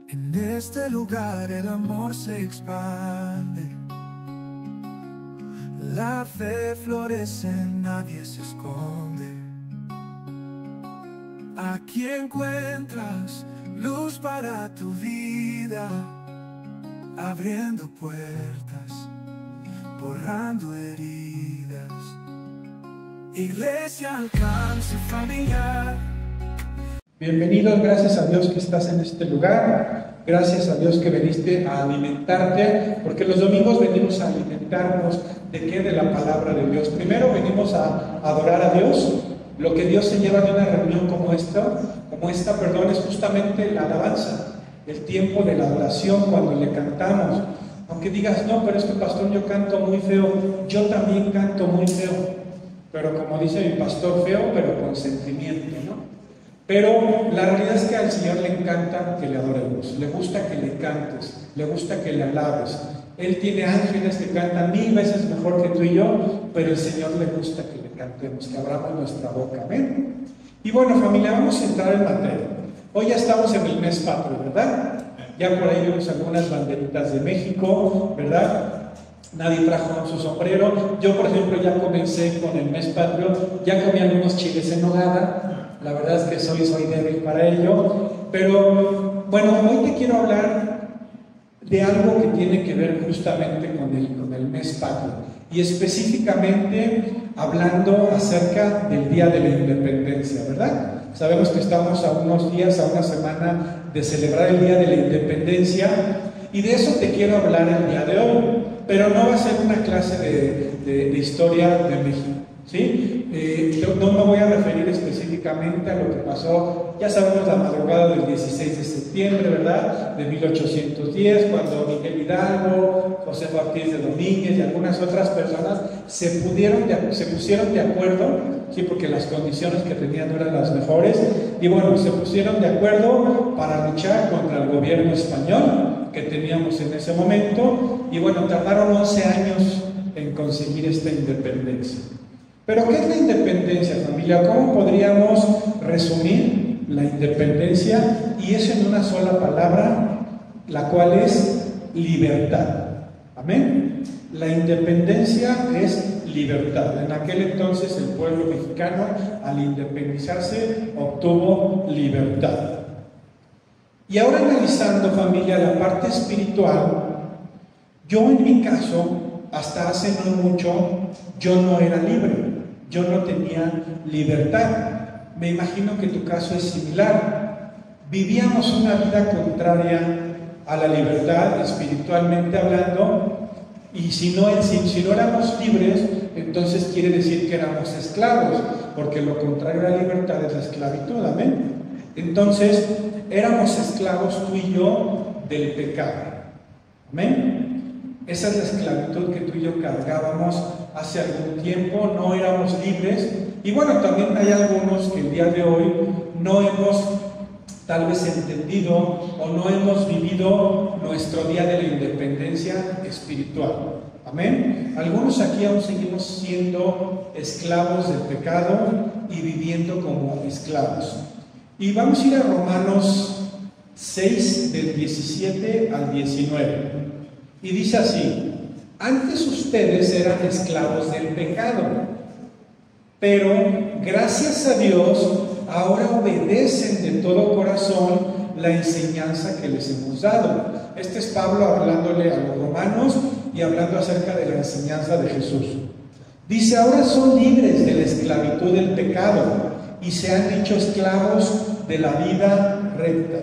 En este lugar el amor se expande, la fe florece, nadie se esconde. Aquí encuentras luz para tu vida, abriendo puertas, borrando heridas. Iglesia Alcance Familiar. Bienvenidos, gracias a Dios que estás en este lugar, gracias a Dios que viniste a alimentarte, porque los domingos venimos a alimentarnos de qué, de la palabra de Dios. Primero venimos a adorar a Dios. Lo que Dios se lleva de una reunión como esta, es justamente la alabanza, el tiempo de la adoración cuando le cantamos. Aunque digas, no, pero es que pastor, yo canto muy feo, yo también canto muy feo, pero como dice mi pastor, feo, pero con sentimiento, ¿no? Pero la realidad es que al Señor le encanta que le adoremos, le gusta que le cantes, le gusta que le alabes. Él tiene ángeles que cantan 1000 veces mejor que tú y yo, pero el Señor le gusta que le cantemos, que abramos nuestra boca. Amén. Y bueno, familia, vamos a entrar en materia. Hoy ya estamos en el mes patrio, ¿verdad? Ya por ahí vemos algunas banderitas de México, ¿verdad? Nadie trajo su sombrero. Yo, por ejemplo, ya comencé con el mes patrio, ya comí algunos chiles en nogada. La verdad es que soy débil para ello, pero bueno, hoy te quiero hablar de algo que tiene que ver justamente con el mes patrio, y específicamente hablando acerca del Día de la Independencia, ¿verdad? Sabemos que estamos a unos días, a una semana de celebrar el Día de la Independencia, y de eso te quiero hablar el día de hoy, pero no va a ser una clase de historia de México, ¿sí? No me voy a referir específicamente a lo que pasó, ya sabemos, la madrugada del 16 de septiembre, ¿verdad? De 1810, cuando Miguel Hidalgo, José Ortiz de Domínguez y algunas otras personas se pusieron de acuerdo, ¿sí? Porque las condiciones que tenían no eran las mejores, y bueno, se pusieron de acuerdo para luchar contra el gobierno español que teníamos en ese momento, y bueno, tardaron 11 años en conseguir esta independencia. Pero ¿qué es la independencia, familia? ¿Cómo podríamos resumir la independencia? Y eso en una sola palabra, la cual es libertad. ¿Amén? La independencia es libertad. En aquel entonces el pueblo mexicano, al independizarse, obtuvo libertad. Y ahora, analizando, familia, la parte espiritual, yo en mi caso, hasta hace no mucho, yo no era libre. Yo no tenía libertad. Me imagino que tu caso es similar. Vivíamos una vida contraria a la libertad, espiritualmente hablando, y si no éramos libres, entonces quiere decir que éramos esclavos, porque lo contrario a la libertad es la esclavitud. Amén. Entonces, éramos esclavos tú y yo del pecado. Amén. Esa es la esclavitud que tú y yo cargábamos hace algún tiempo, no éramos libres. Y bueno, también hay algunos que el día de hoy no hemos tal vez entendido o no hemos vivido nuestro día de la independencia espiritual. Amén. Algunos aquí aún seguimos siendo esclavos del pecado y viviendo como esclavos. Y vamos a ir a Romanos 6, del 17 al 19. Y dice así: antes ustedes eran esclavos del pecado, pero gracias a Dios ahora obedecen de todo corazón la enseñanza que les hemos dado. Este es Pablo hablándole a los romanos y hablando acerca de la enseñanza de Jesús. Dice: ahora son libres de la esclavitud del pecado y se han hecho esclavos de la vida recta.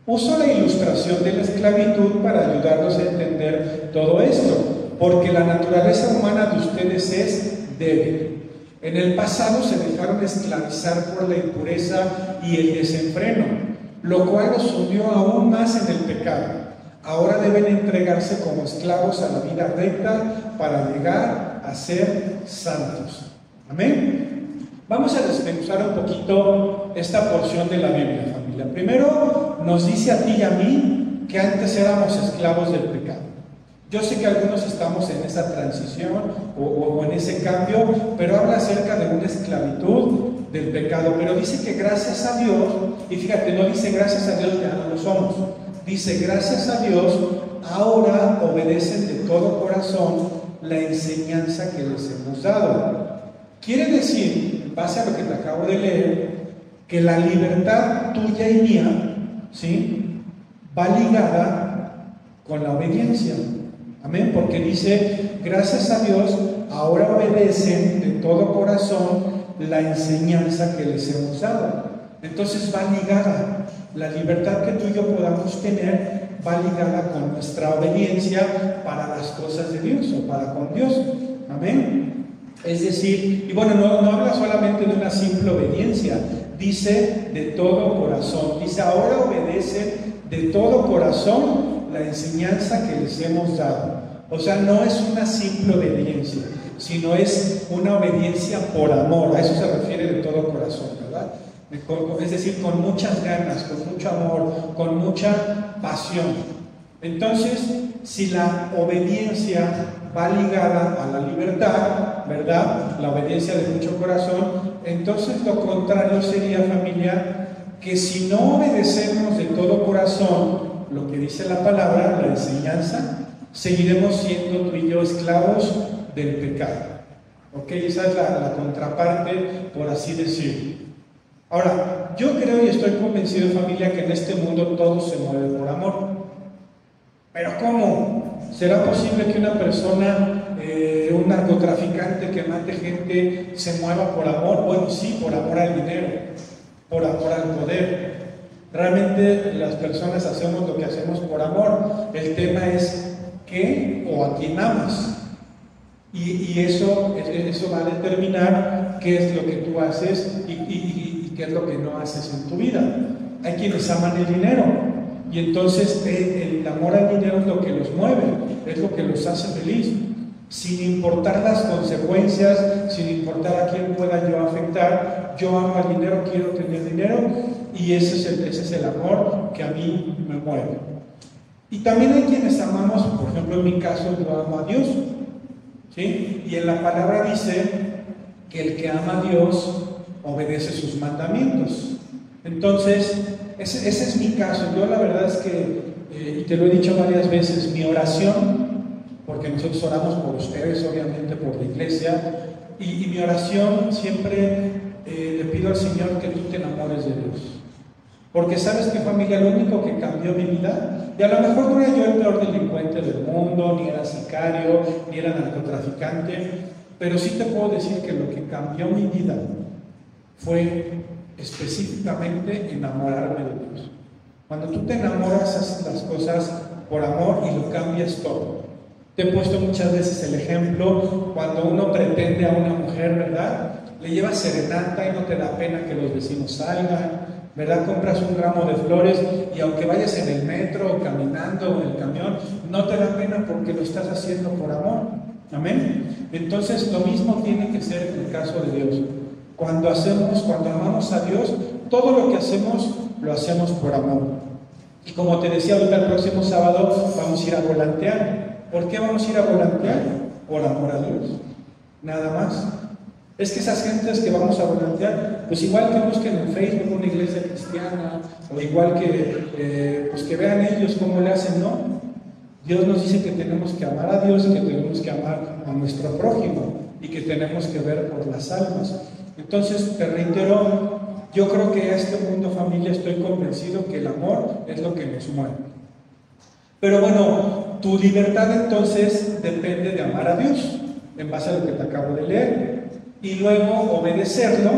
Uso la ilustración de la esclavitud para ayudarnos a entender todo esto, porque la naturaleza humana de ustedes es débil. En el pasado se dejaron esclavizar por la impureza y el desenfreno, lo cual los hundió aún más en el pecado. Ahora deben entregarse como esclavos a la vida recta para llegar a ser santos. Amén. Vamos a desmenuzar un poquito esta porción de la Biblia, familia. Primero nos dice a ti y a mí que antes éramos esclavos del pecado. Yo sé que algunos estamos en esa transición o en ese cambio, pero habla acerca de una esclavitud del pecado. Pero dice que gracias a Dios, y fíjate, no dice gracias a Dios ya no lo somos, Dice, gracias a Dios, ahora obedecen de todo corazón la enseñanza que les hemos dado. Quiere decir, en base a lo que te acabo de leer, que la libertad tuya y mía, ¿sí?, va ligada con la obediencia. Amén, porque dice, gracias a Dios, ahora obedecen de todo corazón la enseñanza que les hemos dado. Entonces va ligada, la libertad que tú y yo podamos tener va ligada con nuestra obediencia para las cosas de Dios o para con Dios. Amén. Es decir, y bueno, no habla solamente de una simple obediencia, dice de todo corazón. Dice, ahora obedece de todo corazón la enseñanza que les hemos dado. O sea, no es una simple obediencia, sino es una obediencia por amor. A eso se refiere de todo corazón, ¿verdad? Es decir, con muchas ganas, con mucho amor, con mucha pasión. Entonces, si la obediencia va ligada a la libertad, ¿verdad?, la obediencia de mucho corazón, entonces lo contrario sería, familia, que si no obedecemos de todo corazón lo que dice la palabra, la enseñanza, seguiremos siendo tú y yo esclavos del pecado. ¿Ok? Esa es la contraparte, por así decirlo. Ahora, yo creo y estoy convencido, familia, que en este mundo todo se mueve por amor. ¿Pero cómo? ¿Será posible que una persona, un narcotraficante que mate gente, se mueva por amor? Bueno, sí, por amor al dinero, por amor al poder. Realmente las personas hacemos lo que hacemos por amor. El tema es qué o a quién amas. Y eso va a determinar qué es lo que tú haces y qué es lo que no haces en tu vida. Hay quienes aman el dinero y entonces el amor al dinero es lo que los mueve, es lo que los hace feliz, sin importar las consecuencias, sin importar a quién pueda yo afectar. Yo amo al dinero, quiero tener dinero y ese es el amor que a mí me mueve. Y también hay quienes amamos, por ejemplo en mi caso yo amo a Dios, ¿sí? Y en la palabra dice que el que ama a Dios obedece sus mandamientos. Entonces, ese es mi caso. Yo la verdad es que, y te lo he dicho varias veces, mi oración, porque nosotros oramos por ustedes, obviamente por la iglesia, y mi oración siempre le pido al Señor que tú te enamores de Dios. Porque sabes que, familia, lo único que cambió mi vida, y a lo mejor no era yo el peor delincuente del mundo, ni era sicario, ni era narcotraficante, pero sí te puedo decir que lo que cambió mi vida fue específicamente enamorarme de Dios. Cuando tú te enamoras, haces las cosas por amor y lo cambias todo. Te he puesto muchas veces el ejemplo, cuando uno pretende a una mujer, ¿verdad?, le llevas serenata y no te da pena que los vecinos salgan, ¿verdad? Compras un ramo de flores y aunque vayas en el metro o caminando o en el camión, no te da pena porque lo estás haciendo por amor. Amén. Entonces lo mismo tiene que ser en el caso de Dios. Cuando amamos a Dios, todo lo que hacemos lo hacemos por amor. Y como te decía, ahorita el próximo sábado vamos a ir a volantear. ¿Por qué vamos a ir a volantear? Por amor a Dios, nada más. Es que esas gentes que vamos a volantear, pues igual que busquen en Facebook una iglesia cristiana, o igual que, pues que vean ellos cómo le hacen, ¿no? Dios nos dice que tenemos que amar a Dios, que tenemos que amar a nuestro prójimo y que tenemos que ver por las almas. Entonces, te reitero, yo creo que a este mundo, familia, estoy convencido que el amor es lo que nos mueve. Pero bueno, tu libertad entonces depende de amar a Dios, en base a lo que te acabo de leer, y luego obedecerlo,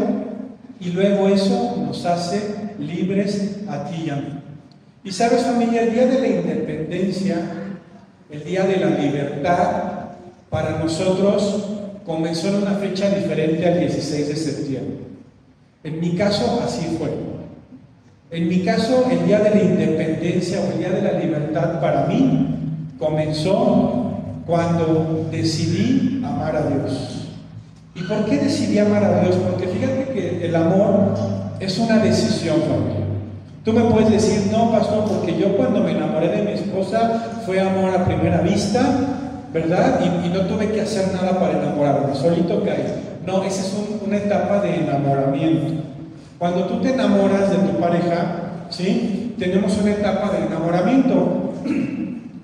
y luego eso nos hace libres a ti y a mí. Y sabes, familia, el día de la independencia, el día de la libertad, para nosotros comenzó en una fecha diferente al 16 de septiembre. En mi caso, así fue. En mi caso, el día de la independencia o el día de la libertad para mí comenzó cuando decidí amar a Dios. ¿Y por qué decidí amar a Dios? Porque fíjate que el amor es una decisión, familia. Tú me puedes decir, no, pastor, porque yo cuando me enamoré de mi esposa fue amor a primera vista, ¿verdad? Y no tuve que hacer nada para enamorarme, solito caí. No, esa es una etapa de enamoramiento. Cuando tú te enamoras de tu pareja, ¿sí?, tenemos una etapa de enamoramiento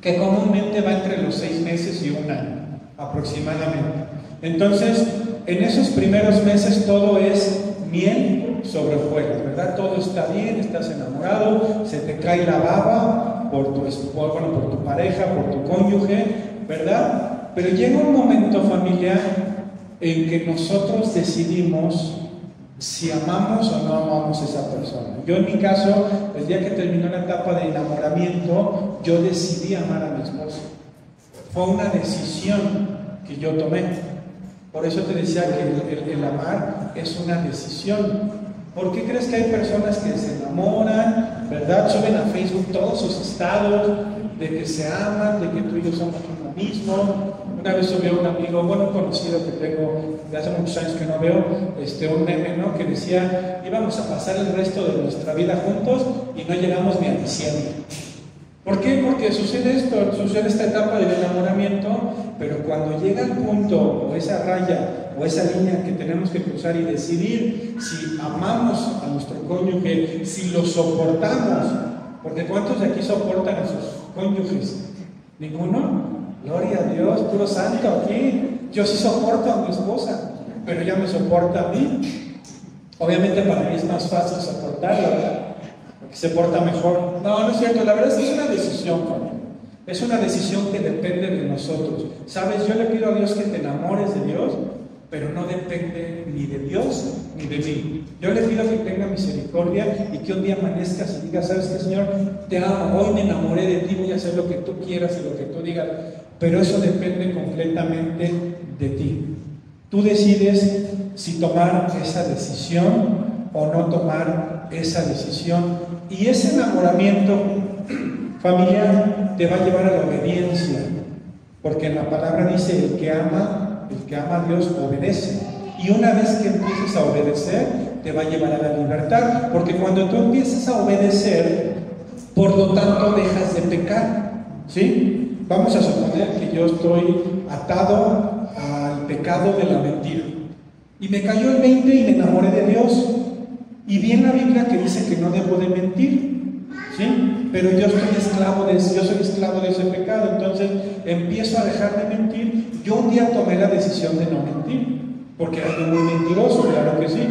que comúnmente va entre los 6 meses y 1 año aproximadamente. Entonces, en esos primeros meses todo es miel sobre hojuelas, ¿verdad? Todo está bien, estás enamorado, se te cae la baba por tu pareja, por tu cónyuge, ¿verdad? Pero llega un momento, familia, en que nosotros decidimos si amamos o no amamos a esa persona. Yo en mi caso, el día que terminó la etapa de enamoramiento, yo decidí amar a mi esposa. Fue una decisión que yo tomé. Por eso te decía que el amar es una decisión. ¿Por qué crees que hay personas que se enamoran, ¿verdad? Suben a Facebook todos sus estados de que se aman, de que tú y yo somos uno mismo? Una vez subió un amigo, bueno, un conocido que tengo de hace muchos años que no veo, un meme, ¿no? Que decía, íbamos a pasar el resto de nuestra vida juntos y no llegamos ni a diciembre. ¿Por qué? Porque sucede esto, sucede esta etapa del enamoramiento, pero cuando llega el punto, o esa raya, o esa línea que tenemos que cruzar y decidir si amamos a nuestro cónyuge, si lo soportamos, porque ¿cuántos de aquí soportan a sus cónyuges? ¿Ninguno? Gloria a Dios, puro santo aquí. Yo sí soporto a mi esposa, pero ella me soporta a mí. Obviamente para mí es más fácil soportarla, ¿verdad? Porque se porta mejor. No es cierto, la verdad es que es una decisión, familia. Es una decisión que depende de nosotros. ¿Sabes? Yo le pido a Dios que te enamores de Dios, pero no depende ni de Dios ni de mí. Yo le pido que tenga misericordia y que un día amanezcas y digas, ¿sabes qué, Señor? Te amo, hoy me enamoré de ti, voy a hacer lo que tú quieras y lo que tú digas. Pero eso depende completamente de ti. Tú decides si tomar esa decisión o no tomar esa decisión. Y ese enamoramiento, familia, te va a llevar a la obediencia. Porque en la palabra dice, el que ama a Dios obedece. Y una vez que empieces a obedecer, te va a llevar a la libertad. Porque cuando tú empiezas a obedecer, por lo tanto dejas de pecar. ¿Sí? Vamos a suponer que yo estoy atado al pecado de la mentira. Y me cayó el 20 y me enamoré de Dios. Y vi en la Biblia que dice que no debo de mentir. ¿Sí? Pero yo soy esclavo de ese pecado. Entonces empiezo a dejar de mentir. Yo un día tomé la decisión de no mentir. Porque era yo muy mentiroso, claro que sí.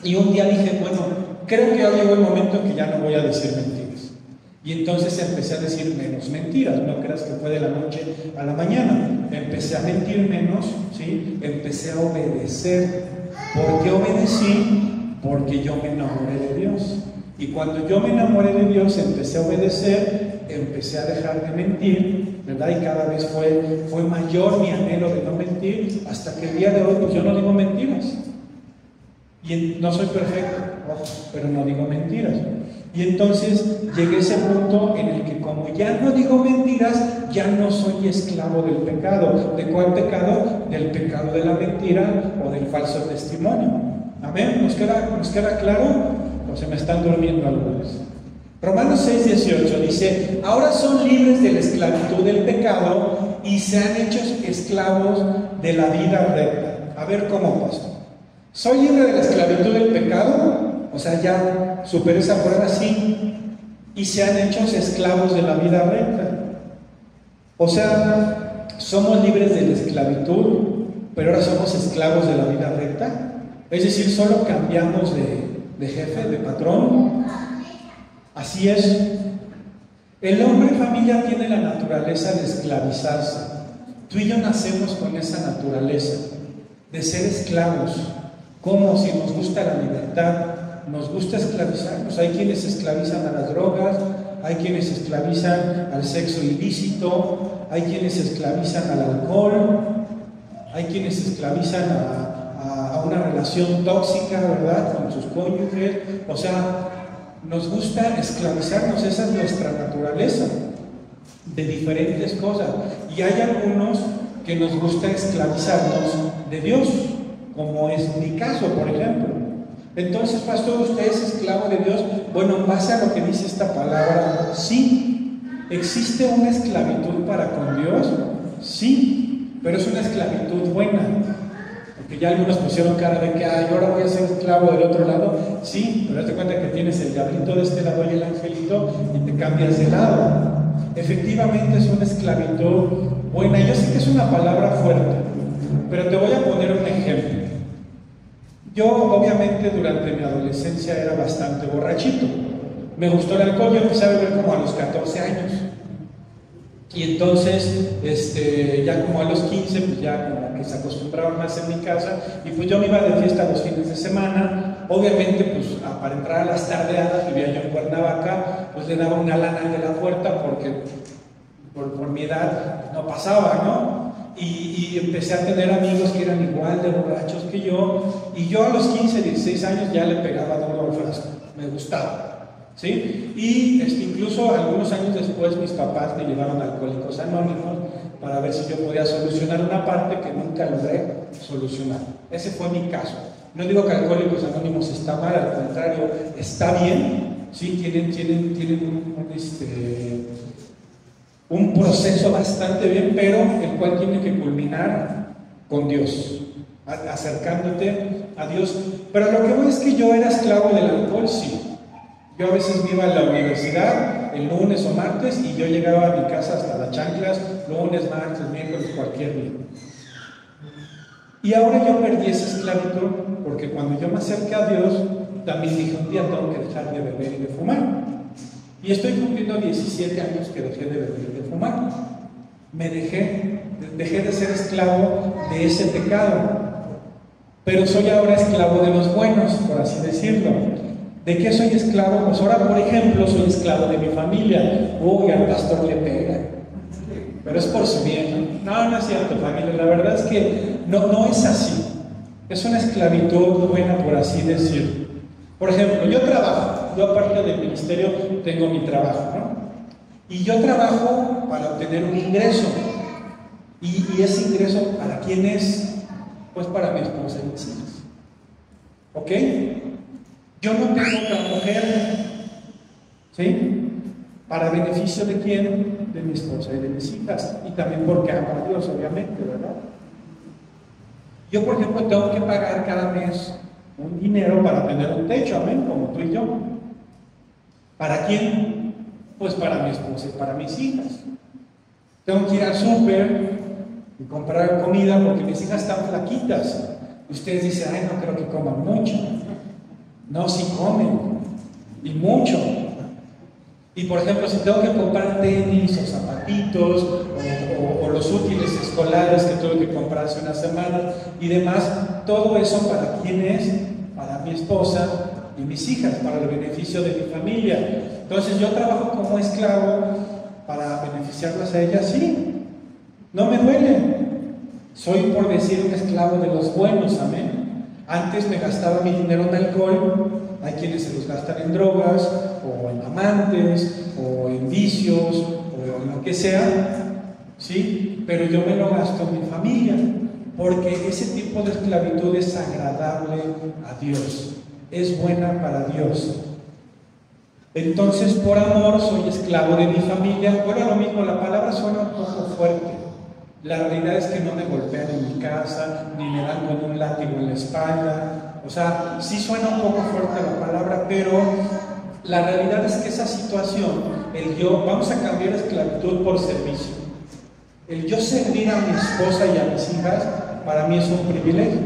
Y un día dije, bueno, creo que ya llegó el momento en que ya no voy a decir mentiras. Y entonces empecé a decir menos mentiras. No creas que fue de la noche a la mañana. Empecé a mentir menos, ¿sí? Empecé a obedecer. ¿Por qué obedecí? Porque yo me enamoré de Dios. Y cuando yo me enamoré de Dios, empecé a obedecer, empecé a dejar de mentir, ¿verdad? Y cada vez fue mayor mi anhelo de no mentir, hasta que el día de hoy, pues yo no digo mentiras. Y no soy perfecto, pero no digo mentiras. Y entonces llegué a ese punto en el que como ya no digo mentiras, ya no soy esclavo del pecado. ¿De cuál pecado? Del pecado de la mentira o del falso testimonio. ¿Amén? ¿Nos queda claro? ¿O se me están durmiendo algunos? Romanos 6:18 dice, ahora son libres de la esclavitud del pecado y se han hecho esclavos de la vida recta. A ver cómo pasa. ¿Soy libre de la esclavitud del pecado? O sea, ya superé esa prueba, sí. Y se han hecho esclavos de la vida recta. O sea, somos libres de la esclavitud, pero ahora somos esclavos de la vida recta. Es decir, solo cambiamos de jefe, de patrón. Así es. El hombre, familia, tiene la naturaleza de esclavizarse. Tú y yo nacemos con esa naturaleza de ser esclavos. Como si nos gusta la libertad, nos gusta esclavizarnos. Hay quienes esclavizan a las drogas, hay quienes esclavizan al sexo ilícito, hay quienes esclavizan al alcohol, hay quienes esclavizan a una relación tóxica, ¿verdad?, con sus cónyuges. O sea, nos gusta esclavizarnos, esa es nuestra naturaleza, de diferentes cosas. Y hay algunos que nos gusta esclavizarnos de Dios, como es mi caso, por ejemplo. Entonces, pastor, ¿usted es esclavo de Dios? Bueno, en base a lo que dice esta palabra, sí. ¿Existe una esclavitud para con Dios? Sí, pero es una esclavitud buena. Que ya algunos pusieron cara de que, ay, ahora voy a ser esclavo del otro lado. Sí, pero date cuenta que tienes el diablito de este lado y el angelito y te cambias de lado. Efectivamente es una esclavitud buena. Yo sé que es una palabra fuerte, pero te voy a poner un ejemplo. Yo, obviamente, durante mi adolescencia era bastante borrachito. Me gustó el alcohol, yo empecé a beber como a los 14 años. Y entonces, ya como a los 15, pues ya como que se acostumbraban más en mi casa, y pues yo me iba de fiesta los fines de semana. Obviamente, pues para entrar a las tardeadas, vivía yo en Cuernavaca, pues le daba una lana de la puerta porque por mi edad no pasaba, ¿no? Y empecé a tener amigos que eran igual de borrachos que yo, y yo a los 15, 16 años ya le pegaba duro al frasco, me gustaba. ¿Sí? Y incluso algunos años después mis papás me llevaron a Alcohólicos Anónimos para ver si yo podía solucionar una parte que nunca logré solucionar. Ese fue mi caso. No digo que Alcohólicos Anónimos está mal, al contrario, está bien. ¿Sí? Tienen un proceso bastante bien, pero el cual tiene que culminar con Dios, acercándote a Dios. Pero lo que voy es que yo era esclavo del alcohol, sí. Yo a veces me iba a la universidad el lunes o martes y yo llegaba a mi casa hasta las chanclas, lunes, martes, miércoles, cualquier día. Y ahora yo perdí esa esclavitud porque cuando yo me acerqué a Dios, también dije un día tengo que dejar de beber y de fumar. Y estoy cumpliendo 17 años que dejé de beber y de fumar. Dejé de ser esclavo de ese pecado. Pero soy ahora esclavo de los buenos, por así decirlo. ¿De qué soy esclavo? Pues ahora, por ejemplo, soy esclavo de mi familia. Uy, al pastor le pega. Pero es por su bien. No, no es cierto, familia. La verdad es que no es así. Es una esclavitud buena, por así decirlo. Por ejemplo, yo trabajo. Yo, aparte del ministerio, tengo mi trabajo, ¿no? Y yo trabajo para obtener un ingreso. Y ese ingreso, ¿para quién es? Pues para mi esposa y mis hijos. ¿Ok? Yo no tengo otra mujer, ¿sí? ¿Para beneficio de quién? De mi esposa y de mis hijas. Y también porque amo a Dios, obviamente, ¿verdad? Yo, por ejemplo, tengo que pagar cada mes un dinero para tener un techo, amén, como tú y yo. ¿Para quién? Pues para mi esposa y para mis hijas. Tengo que ir al súper y comprar comida porque mis hijas están flaquitas. Ustedes dicen, ay, no creo que coman mucho. No, sí comen, y mucho. Y por ejemplo, si tengo que comprar tenis o zapatitos o los útiles escolares que tuve que comprar hace unas semanas y demás, todo eso ¿para quién es? Para mi esposa y mis hijas, para el beneficio de mi familia. Entonces yo trabajo como esclavo para beneficiarlas a ellas, sí. No me duele. Soy, por decir, un esclavo de los buenos, amén. Antes me gastaba mi dinero en alcohol, hay quienes se los gastan en drogas, o en amantes, o en vicios, o en lo que sea, ¿sí? Pero yo me lo gasto en mi familia, porque ese tipo de esclavitud es agradable a Dios, es buena para Dios. Entonces, por amor, soy esclavo de mi familia. Bueno, lo mismo, la palabra suena un poco fuerte. La realidad es que no me golpean en mi casa, ni me dan con un látigo en la espalda. O sea, sí suena un poco fuerte la palabra, pero la realidad es que esa situación, vamos a cambiar esclavitud por servicio. El yo servir a mi esposa y a mis hijas, para mí es un privilegio.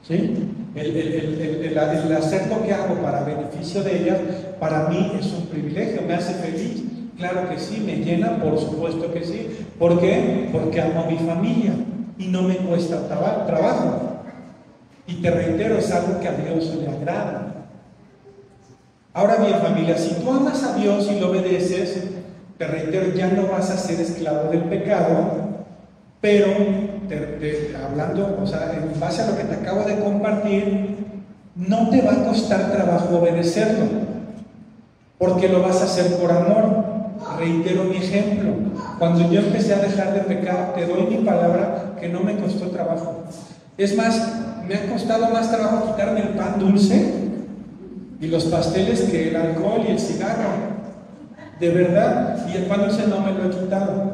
¿Sí? El hacer lo que hago para beneficio de ellas, para mí es un privilegio, me hace feliz. Claro que sí, me llena, por supuesto que sí. ¿Por qué? Porque amo a mi familia y no me cuesta trabajo. Y te reitero, es algo que a Dios le agrada. Ahora bien, familia, si tú amas a Dios y lo obedeces, te reitero, ya no vas a ser esclavo del pecado, pero hablando, o sea, en base a lo que te acabo de compartir, no te va a costar trabajo obedecerlo, porque lo vas a hacer por amor. Reitero mi ejemplo. Cuando yo empecé a dejar de pecar, te doy mi palabra que no me costó trabajo. Es más, me ha costado más trabajo quitarme el pan dulce y los pasteles que el alcohol y el cigarro. De verdad, y el pan dulce no me lo he quitado.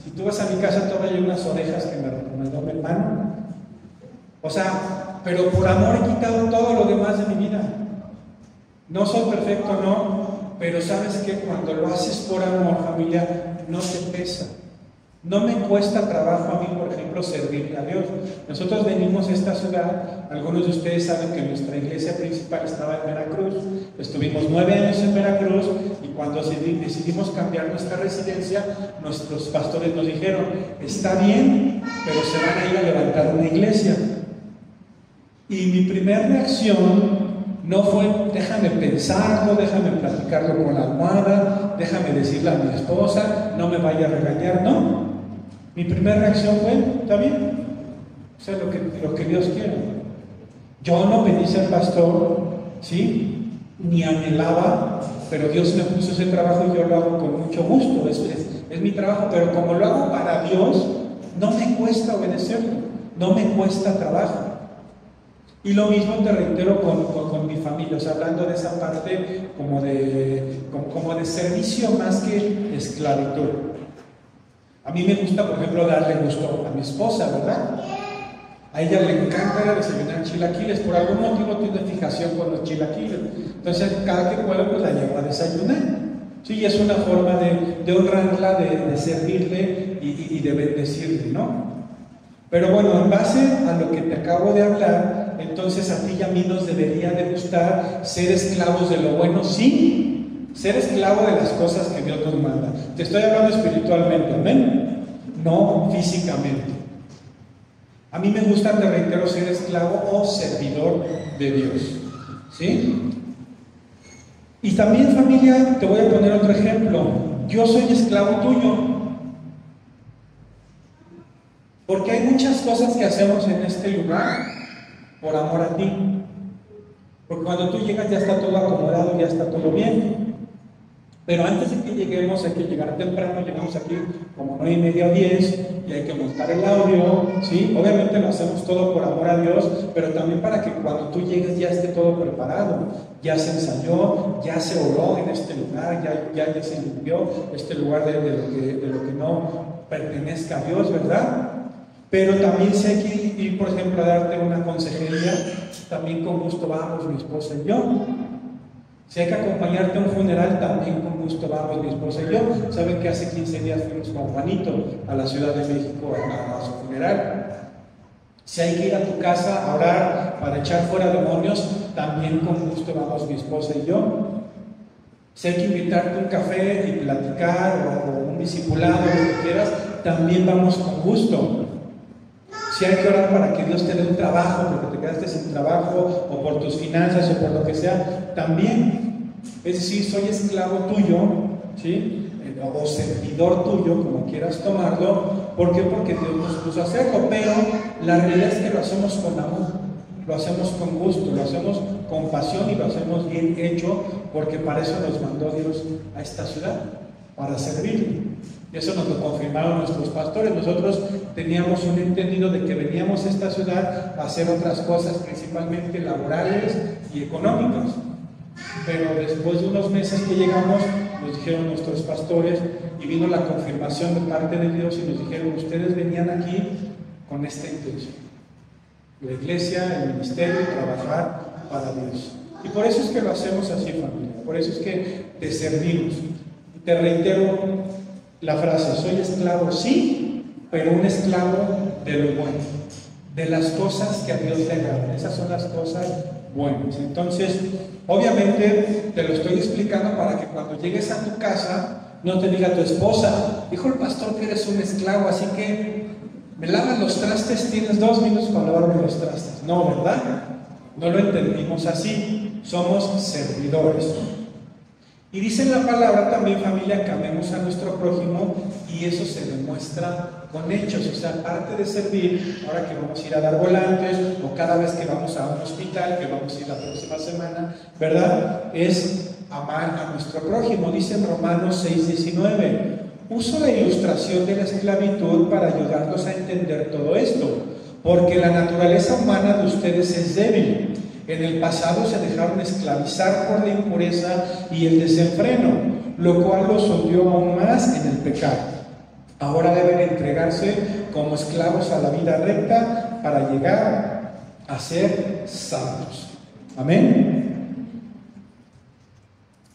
Si tú vas a mi casa, todavía hay unas orejas que me recomendó mi hermano. O sea, pero por amor he quitado todo lo demás de mi vida. No soy perfecto, no, pero sabes que cuando lo haces por amor, familia, no te pesa. No me cuesta trabajo a mí, por ejemplo, servirle a Dios. Nosotros venimos a esta ciudad, algunos de ustedes saben que nuestra iglesia principal estaba en Veracruz, estuvimos 9 años en Veracruz y cuando decidimos cambiar nuestra residencia, nuestros pastores nos dijeron, está bien, pero se van a ir a levantar una iglesia. Y mi primera reacción no fue, déjame pensarlo, déjame platicarlo con la almohada, déjame decirle a mi esposa, no me vaya a regañar, no. Mi primera reacción fue, está bien, o sea, lo que Dios quiere. Yo no pedí ser pastor, ¿sí? Ni anhelaba, pero Dios me puso ese trabajo y yo lo hago con mucho gusto, es mi trabajo, pero como lo hago para Dios, no me cuesta obedecerlo, no me cuesta trabajo. Y lo mismo te reitero con mi familia, o sea, hablando de esa parte como de servicio más que esclavitud. A mí me gusta, por ejemplo, darle gusto a mi esposa, ¿verdad? A ella le encanta desayunar chilaquiles, por algún motivo tiene fijación con los chilaquiles. Entonces, cada que puedo, pues la llevo a desayunar. Sí, es una forma de honrarla, de servirle y de bendecirle, ¿no? Pero bueno, en base a lo que te acabo de hablar, entonces a ti y a mí nos debería de gustar ser esclavos de lo bueno, sí, ser esclavo de las cosas que Dios nos manda. Te estoy hablando espiritualmente, amén, no físicamente. A mí me gusta, te reitero, ser esclavo o servidor de Dios, ¿sí? Y también, familia, te voy a poner otro ejemplo. Yo soy esclavo tuyo. Porque hay muchas cosas que hacemos en este lugar por amor a ti. Porque cuando tú llegas ya está todo acomodado, ya está todo bien. Pero antes de que lleguemos hay que llegar temprano, llegamos aquí como 9:30 o 10 y hay que montar el audio, ¿sí? Obviamente lo hacemos todo por amor a Dios, pero también para que cuando tú llegues ya esté todo preparado. Ya se ensayó, ya se oró en este lugar, ya se limpió este lugar de lo que no pertenezca a Dios, ¿verdad? Pero también si hay que ir, por ejemplo, a darte una consejería, también con gusto vamos, mi esposa y yo. Si hay que acompañarte a un funeral, también con gusto vamos, mi esposa y yo. Saben que hace 15 días fuimos con Juanito a la Ciudad de México a su funeral. Si hay que ir a tu casa a orar para echar fuera demonios, también con gusto vamos, mi esposa y yo. Si hay que invitarte a un café y platicar o un discipulado, lo que quieras, también vamos con gusto. Si hay que orar para que Dios te dé un trabajo, porque te quedaste sin trabajo, o por tus finanzas, o por lo que sea, también. Es decir, soy esclavo tuyo, ¿sí? O servidor tuyo, como quieras tomarlo. ¿Por qué? Porque Dios nos puso a hacerlo, pero la realidad es que lo hacemos con amor, lo hacemos con gusto, lo hacemos con pasión y lo hacemos bien hecho, porque para eso nos mandó Dios a esta ciudad, para servirle. Eso nos lo confirmaron nuestros pastores. Nosotros teníamos un entendido de que veníamos a esta ciudad a hacer otras cosas, principalmente laborales y económicas. Pero después de unos meses que llegamos, nos dijeron nuestros pastores, y vino la confirmación de parte de Dios, y nos dijeron, ustedes venían aquí con esta intención: la iglesia, el ministerio, trabajar para Dios. Y por eso es que lo hacemos así, familia. Por eso es que te servimos. Y te reitero la frase: soy esclavo, sí, pero un esclavo de lo bueno, de las cosas que a Dios le agradan. Esas son las cosas buenas. Entonces, obviamente te lo estoy explicando para que cuando llegues a tu casa no te diga tu esposa, dijo el pastor que eres un esclavo, así que me lavas los trastes, tienes 2 minutos para lavarme los trastes. No, ¿verdad? No lo entendimos así. Somos servidores. Y dice la palabra también, familia, que amemos a nuestro prójimo, y eso se demuestra con hechos. O sea, aparte de servir, ahora que vamos a ir a dar volantes, o cada vez que vamos a un hospital, que vamos a ir la próxima semana, ¿verdad? Es amar a nuestro prójimo. Dice en Romanos 6:19, uso la ilustración de la esclavitud para ayudarlos a entender todo esto, porque la naturaleza humana de ustedes es débil. En el pasado se dejaron esclavizar por la impureza y el desenfreno, lo cual los hundió aún más en el pecado. Ahora deben entregarse como esclavos a la vida recta para llegar a ser santos. Amén.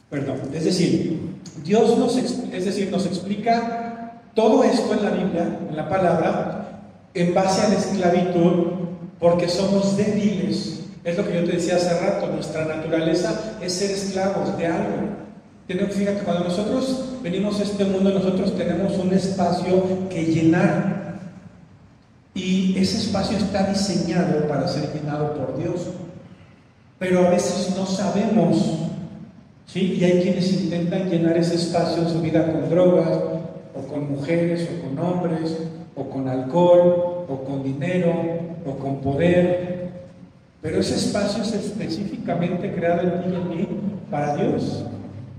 Perdón. Es decir, Dios nos explica todo esto en la Biblia, en la palabra, en base a la esclavitud, porque somos débiles. Es lo que yo te decía hace rato, nuestra naturaleza es ser esclavos de algo. Fíjate, cuando nosotros venimos a este mundo, nosotros tenemos un espacio que llenar. Y ese espacio está diseñado para ser llenado por Dios. Pero a veces no sabemos, ¿sí? Y hay quienes intentan llenar ese espacio en su vida con drogas, o con mujeres, o con hombres, o con alcohol, o con dinero, o con poder. Pero ese espacio es específicamente creado en ti y en mí para Dios,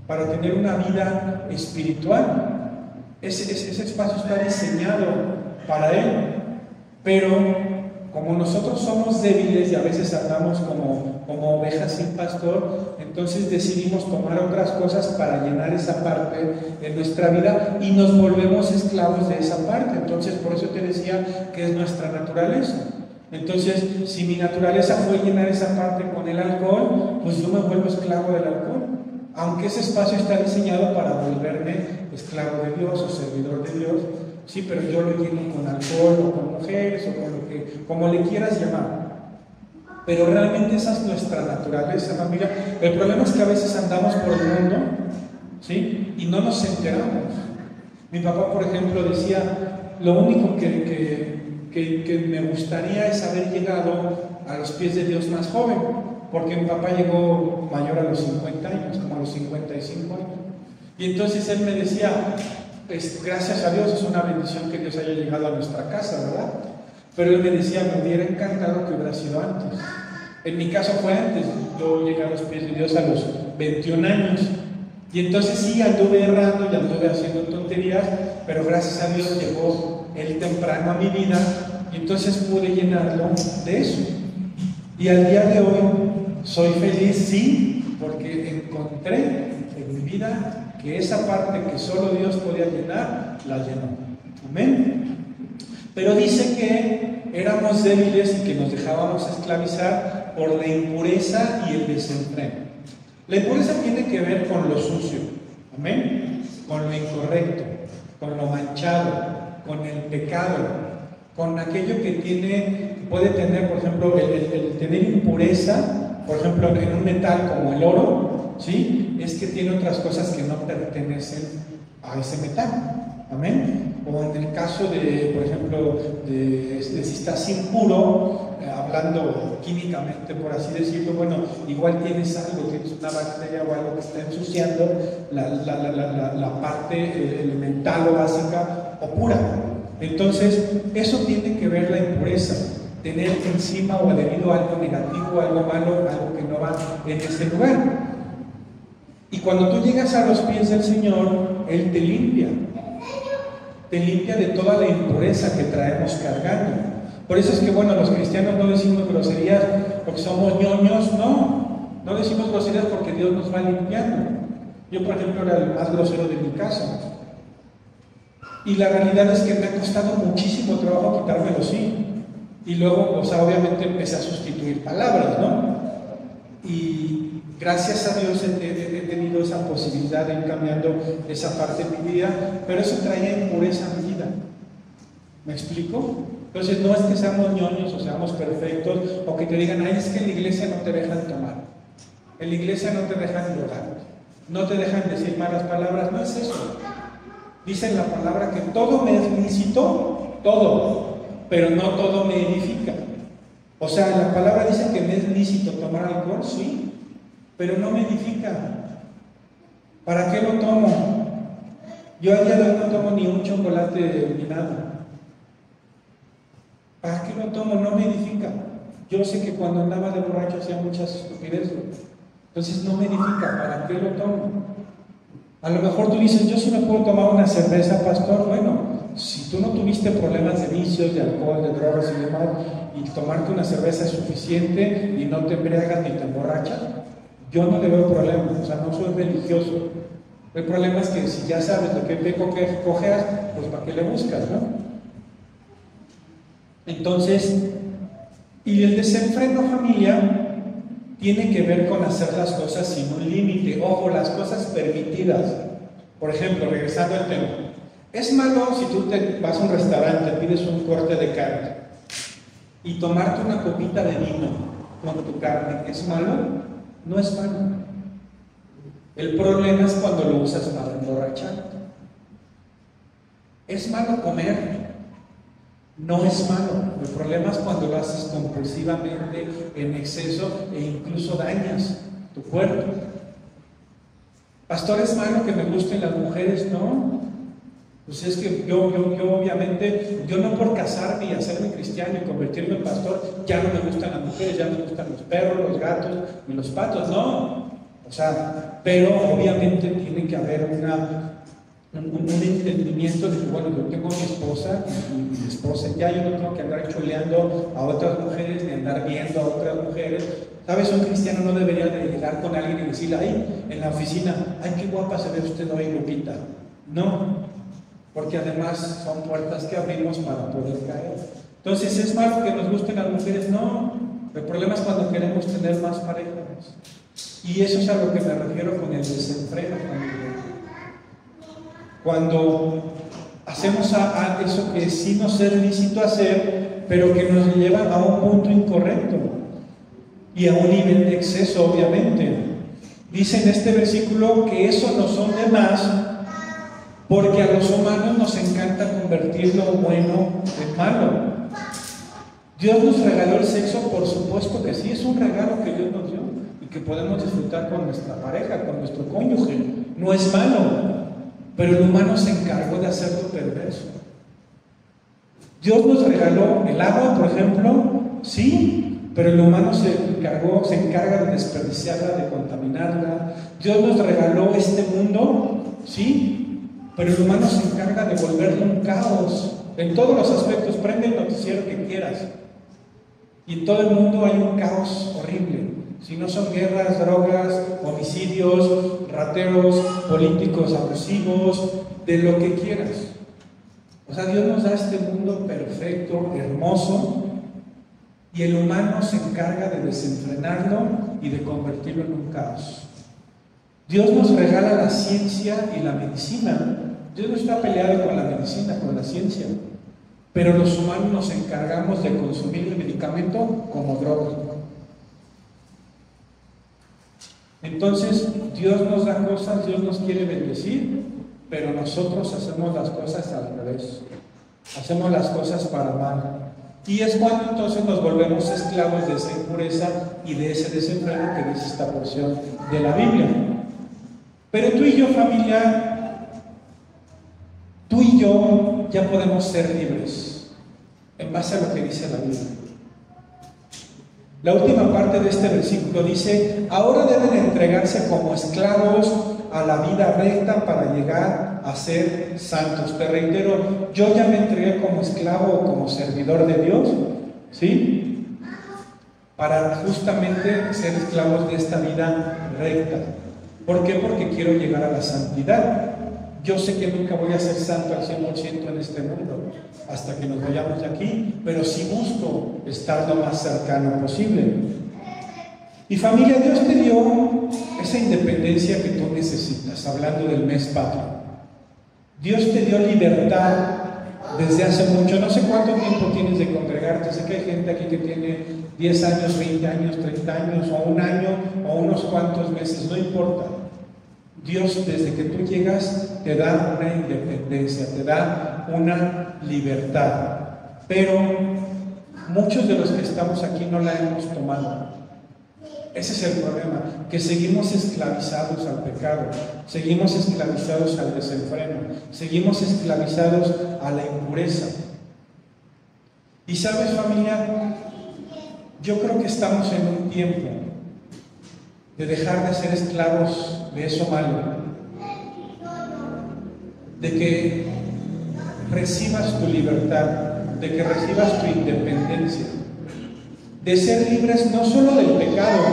para tener una vida espiritual. Ese espacio está diseñado para Él. Pero como nosotros somos débiles y a veces andamos como ovejas sin pastor, entonces decidimos tomar otras cosas para llenar esa parte de nuestra vida y nos volvemos esclavos de esa parte. Entonces, por eso te decía que es nuestra naturaleza. Entonces, si mi naturaleza fue llenar esa parte con el alcohol, pues yo me vuelvo esclavo del alcohol. Aunque ese espacio está diseñado para volverme esclavo de Dios o servidor de Dios, sí, pero yo lo lleno con alcohol o con mujeres o con lo que, como le quieras llamar. Pero realmente esa es nuestra naturaleza, familia. El problema es que a veces andamos por el mundo, ¿sí? Y no nos enteramos. Mi papá, por ejemplo, decía, lo único que me gustaría es haber llegado a los pies de Dios más joven, porque mi papá llegó mayor a los 50 años, como a los 55 años. Y entonces él me decía, gracias a Dios, es una bendición que Dios haya llegado a nuestra casa, ¿verdad? Pero él me decía, me hubiera encantado que hubiera sido antes. En mi caso fue antes, yo llegué a los pies de Dios a los 21 años. Y entonces sí, anduve errando y anduve haciendo tonterías, pero gracias a Dios llegó Él temprano a mi vida y entonces pude llenarlo de eso. Y al día de hoy soy feliz, sí, porque encontré en mi vida que esa parte que solo Dios podía llenar, la llenó. Amén. Pero dice que éramos débiles y que nos dejábamos esclavizar por la impureza y el desenfreno. La impureza tiene que ver con lo sucio, amén, con lo incorrecto, con lo manchado, con el pecado, con aquello que puede tener, por ejemplo, el tener impureza, por ejemplo, en un metal como el oro, ¿sí? Es que tiene otras cosas que no pertenecen a ese metal, amén. O en el caso de, por ejemplo, de si estás impuro, hablando químicamente, por así decirlo, bueno, igual tienes algo, tienes una bacteria o algo que está ensuciando la parte elemental o básica o pura. Entonces, eso tiene que ver la impureza, tener encima o adherido algo negativo, algo malo, algo que no va en ese lugar. Y cuando tú llegas a los pies del Señor, Él te limpia de toda la impureza que traemos cargando. Por eso es que, bueno, los cristianos no decimos groserías porque somos ñoños, no decimos groserías porque Dios nos va limpiando. Yo, por ejemplo, era el más grosero de mi casa. Y la realidad es que me ha costado muchísimo trabajo quitármelo, sí. Y luego, o sea, obviamente empecé a sustituir palabras, ¿no? Y gracias a Dios he tenido esa posibilidad de ir cambiando esa parte de mi vida, pero eso traía impureza a mi vida. ¿Me explico? Entonces no es que seamos ñoños o seamos perfectos o que te digan, ay, es que en la iglesia no te dejan tomar, en la iglesia no te dejan drogar, no te dejan decir malas palabras. No es eso. Dice en la palabra que todo me es lícito, todo, pero no todo me edifica. O sea, la palabra dice que me es lícito tomar alcohol, sí, pero no me edifica. ¿Para qué lo tomo? Yo a día de hoy no tomo ni un chocolate ni nada. ¿Para qué lo tomo? No me edifica. Yo sé que cuando andaba de borracho hacía muchas estupideces. Entonces no me edifica. ¿Para qué lo tomo? A lo mejor tú dices, yo sí me puedo tomar una cerveza, pastor. Bueno, si tú no tuviste problemas de vicios, de alcohol, de drogas y demás, y tomarte una cerveza es suficiente y no te embriagas ni te emborrachas, yo no le veo problema. O sea, no soy religioso. El problema es que si ya sabes de qué te cojeas, pues ¿para qué le buscas, no? Entonces, Y el desenfreno, familia, tiene que ver con hacer las cosas sin un límite. Ojo, las cosas permitidas. Por ejemplo, regresando al tema. ¿Es malo si tú te vas a un restaurante, pides un corte de carne y tomarte una copita de vino con tu carne? ¿Es malo? No es malo. El problema es cuando lo usas para emborracharte. ¿Es malo comer? No es malo. El problema es cuando lo haces compulsivamente, en exceso, e incluso dañas tu cuerpo. Pastor, ¿es malo que me gusten las mujeres? No. Pues es que yo obviamente, yo no por casarme y hacerme cristiano y convertirme en pastor, ya no me gustan las mujeres, ya me gustan los perros, los gatos y los patos. No. O sea, pero obviamente tiene que haber un entendimiento de que, bueno, yo tengo a mi esposa y mi esposa ya, yo no tengo que andar chuleando a otras mujeres ni andar viendo a otras mujeres. ¿Sabes? Un cristiano no debería de llegar con alguien y decirle, ay, en la oficina, ay, qué guapa se ve usted hoy, Lupita. No, porque además son puertas que abrimos para poder caer. Entonces, ¿es malo que nos gusten las mujeres? No, el problema es cuando queremos tener más parejas. Y eso es a lo que me refiero con el desenfreno. Cuando hacemos eso que sí nos es lícito hacer, pero que nos lleva a un punto incorrecto y a un nivel de exceso, obviamente. Dice en este versículo que eso no son de más, porque a los humanos nos encanta convertir lo bueno en malo. ¿Dios nos regaló el sexo? Por supuesto que sí, es un regalo que Dios nos dio y que podemos disfrutar con nuestra pareja, con nuestro cónyuge. No es malo. Pero el humano se encargó de hacerlo perverso. Dios nos regaló el agua, por ejemplo, sí, pero el humano se encarga de desperdiciarla, de contaminarla. Dios nos regaló este mundo, sí, pero el humano se encarga de volverlo un caos en todos los aspectos. Prende el noticiero que quieras y en todo el mundo hay un caos horrible. Si no son guerras, drogas, homicidios, rateros, políticos abusivos, de lo que quieras. O sea, Dios nos da este mundo perfecto, hermoso, y el humano se encarga de desenfrenarlo y de convertirlo en un caos. Dios nos regala la ciencia y la medicina. Dios no está peleado con la medicina, con la ciencia. Pero los humanos nos encargamos de consumir el medicamento como droga. Entonces, Dios nos da cosas, Dios nos quiere bendecir, pero nosotros hacemos las cosas al revés. Hacemos las cosas para mal. Y es cuando entonces nos volvemos esclavos de esa impureza y de ese desenfreno que dice esta porción de la Biblia. Pero tú y yo, familia, tú y yo ya podemos ser libres en base a lo que dice la Biblia. La última parte de este versículo dice: ahora deben entregarse como esclavos a la vida recta para llegar a ser santos. Te reitero, yo ya me entregué como esclavo o como servidor de Dios, ¿sí? Para justamente ser esclavos de esta vida recta. ¿Por qué? Porque quiero llegar a la santidad. Yo sé que nunca voy a ser santo al 100% en este mundo, hasta que nos vayamos de aquí, pero sí busco estar lo más cercano posible. Y familia, Dios te dio esa independencia que tú necesitas, hablando del mes patrio. Dios te dio libertad desde hace mucho. No sé cuánto tiempo tienes de congregarte. Sé que hay gente aquí que tiene 10 años, 20 años, 30 años, o un año, o unos cuantos meses, no importa. Dios, desde que tú llegas, te da una independencia, te da una libertad. Pero muchos de los que estamos aquí no la hemos tomado. Ese es el problema, que seguimos esclavizados al pecado, seguimos esclavizados al desenfreno, seguimos esclavizados a la impureza. Y sabes, familia, yo creo que estamos en un tiempo de dejar de ser esclavos de eso malo, de que recibas tu libertad, de que recibas tu independencia, de ser libres no solo del pecado,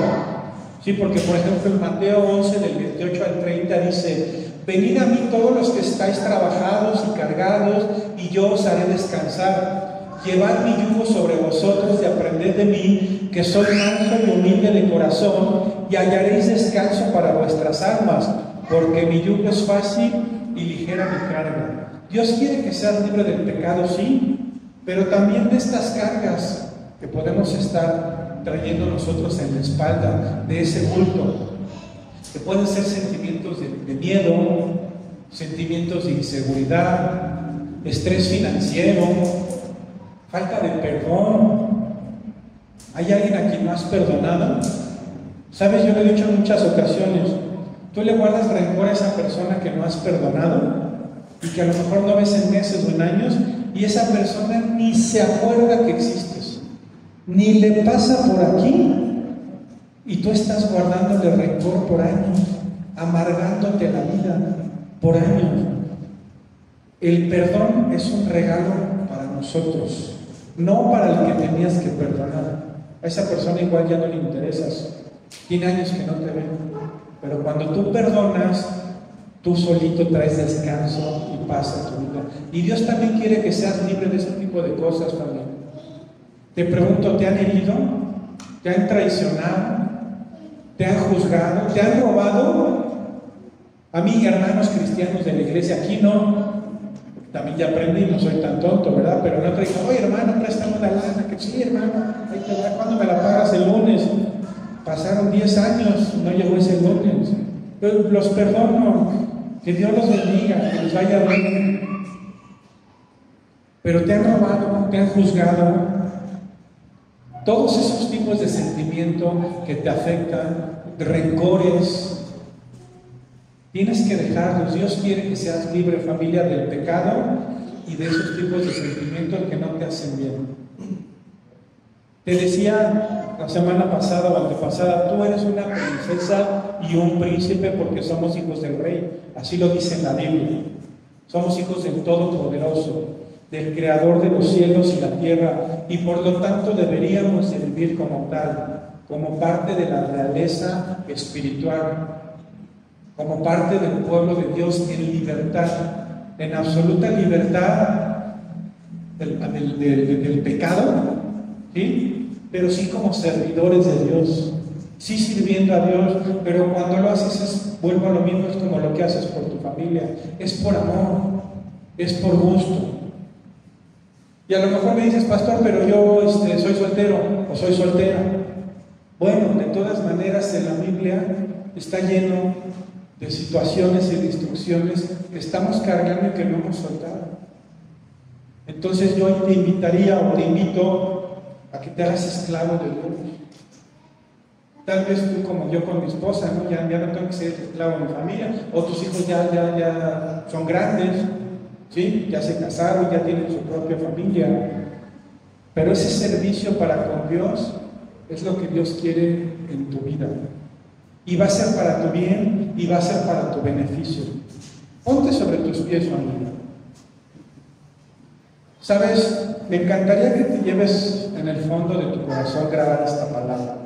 sí, porque por ejemplo en Mateo 11 del 28 al 30 dice: venid a mí todos los que estáis trabajados y cargados, y yo os haré descansar. llevad mi yugo sobre vosotros y aprended de mí, que soy manso y humilde de corazón, y hallaréis descanso para vuestras almas, porque mi yugo es fácil y ligera mi carga. Dios quiere que seas libre del pecado, sí, pero también de estas cargas que podemos estar trayendo nosotros en la espalda, de ese bulto, que pueden ser sentimientos de miedo, sentimientos de inseguridad, estrés financiero, falta de perdón. ¿Hay alguien a quien no has perdonado? Sabes, yo lo he dicho en muchas ocasiones, tú le guardas rencor a esa persona que no has perdonado y que a lo mejor no ves en meses o en años, y esa persona ni se acuerda que existes, ni le pasa por aquí, y tú estás guardándole rencor por años, amargándote la vida por años. El perdón es un regalo para nosotros, no para el que tenías que perdonar. A esa persona igual ya no le interesas, tiene años que no te ven, pero cuando tú perdonas, tú solito traes descanso y paz a tu vida. Y Dios también quiere que seas libre de ese tipo de cosas también. Te pregunto, ¿te han herido? ¿Te han traicionado? ¿Te han juzgado? ¿Te han robado? A mí, hermanos cristianos de la iglesia, aquí no. También ya aprendí, no soy tan tonto, ¿verdad? Pero no te digo, oye hermano, préstame una lana, que sí hermano, ahí te va, ¿cuándo me la pagas? El lunes. Pasaron 10 años, no llegó ese lunes. Pero los perdono, que Dios los bendiga, que les vaya bien. Pero te han robado, te han juzgado. Todos esos tipos de sentimientos que te afectan, rencores, tienes que dejarlos. Dios quiere que seas libre, familia, del pecado y de esos tipos de sentimientos que no te hacen bien. Te decía la semana pasada o antepasada, tú eres una princesa y un príncipe porque somos hijos del Rey. Así lo dice en la Biblia. Somos hijos del Todopoderoso, del Creador de los cielos y la tierra, y por lo tanto deberíamos de vivir como tal, como parte de la realeza espiritual, como parte del pueblo de Dios en libertad, en absoluta libertad del pecado, ¿sí? Pero sí como servidores de Dios, sí sirviendo a Dios, pero cuando lo haces, vuelvo a lo mismo, es como lo que haces por tu familia, es por amor, es por gusto. Y a lo mejor me dices, pastor, pero yo soy soltero o soy soltera. Bueno, de todas maneras en la Biblia está lleno de situaciones y de instrucciones que estamos cargando y que no hemos soltado. Entonces yo te invitaría o te invito a que te hagas esclavo de Dios. Tal vez tú como yo con mi esposa, ¿no? Ya no tengo que ser esclavo de mi familia, o tus hijos ya son grandes, ¿sí? Ya se casaron, ya tienen su propia familia, pero ese servicio para con Dios es lo que Dios quiere en tu vida, y va a ser para tu bien y va a ser para tu beneficio. Ponte sobre tus pies, familia. Sabes, me encantaría que te lleves en el fondo de tu corazón grabada esta palabra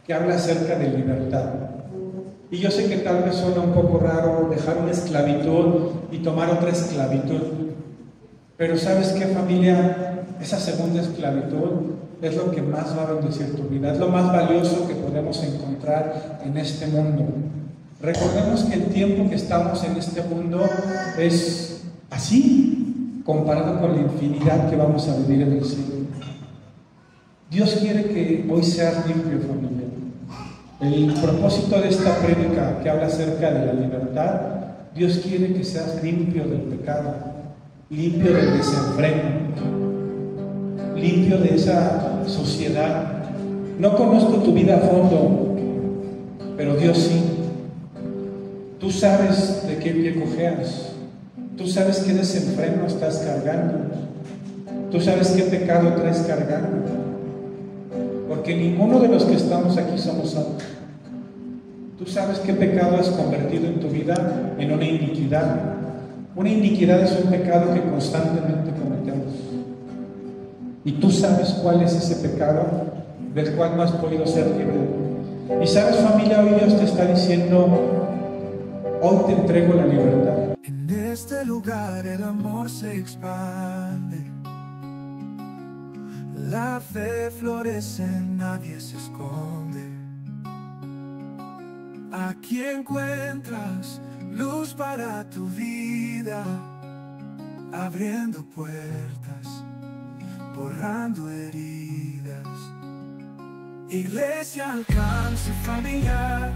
que habla acerca de libertad. Y yo sé que tal vez suena un poco raro dejar una esclavitud y tomar otra esclavitud, pero ¿sabes qué, familia? Esa segunda esclavitud es lo que más va a bendecir tu vida, es lo más valioso que podemos encontrar en este mundo. Recordemos que el tiempo que estamos en este mundo es así, comparado con la infinidad que vamos a vivir en el cielo. Dios quiere que hoy seas limpio, familia. El propósito de esta prédica que habla acerca de la libertad, Dios quiere que seas limpio del pecado, limpio del desenfreno, limpio de esa sociedad. No conozco tu vida a fondo, pero Dios sí. Tú sabes de qué pie cojeas, tú sabes qué desenfreno estás cargando, tú sabes qué pecado traes cargando, porque ninguno de los que estamos aquí somos santos. Tú sabes qué pecado has convertido en tu vida en una iniquidad. Una iniquidad es un pecado que constantemente cometemos. Y tú sabes cuál es ese pecado del cual no has podido ser libre. Y sabes, familia, hoy Dios te está diciendo, hoy te entrego la libertad. En este lugar el amor se expande. La fe florece, nadie se esconde. Aquí encuentras luz para tu vida, abriendo puertas, borrando heridas. Iglesia Alcance Familiar,